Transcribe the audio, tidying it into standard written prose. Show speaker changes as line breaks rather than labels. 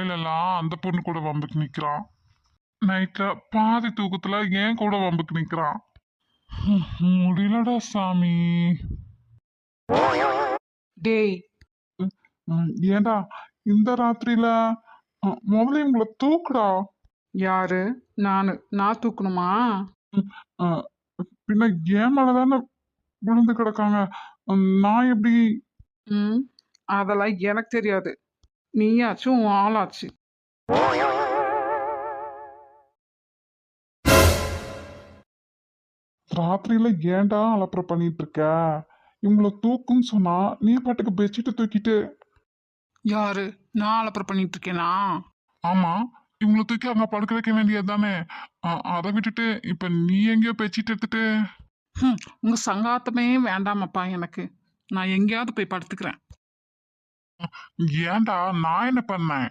காலையிலலாம் அந்த பொண்ணு கூட வம்புக்கு நிக்கிறான். நைட்ல பாதி தூக்கத்துல ஏன் கூட வம்புக்கு நிக்கிறான். முடியலடா சாமி.
டேய்,
ஏண்டா இந்த ராத்திரியில முதல்ல இவங்களை தூக்குடா.
யாரு? நான் தூக்கணுமா?
அஹ், பின்ன ஏன் மேலதானே விழுந்து கிடக்காங்க. நான் எப்படி?
ம் அதெல்லாம் எனக்கு தெரியாது. நீயாச்சும் உன் ஆளாச்சு.
ராத்திரியில ஏன்டா அலப்பற பண்ணிட்டு இருக்க? இவங்கள தூக்குன்னு சொன்னா நீ பாட்டுக்கு பெட்ஷீட்டை தூக்கிட்டு.
யாரு? நான் அலப்பற பண்ணிட்டு இருக்கேனா?
ஆமா, இவங்கள தூக்கி அங்க படுக்க வைக்க வேண்டியது தானே. அதை விட்டுட்டு இப்ப நீ எங்கேயோ பெட்ஷீட் எடுத்துட்டு.
உங்க சங்காத்தமே வேண்டாமப்பா எனக்கு. நான் எங்கேயாவது போய் படுத்துக்கிறேன்.
ஏன்டா நான் என்ன பண்ணேன்?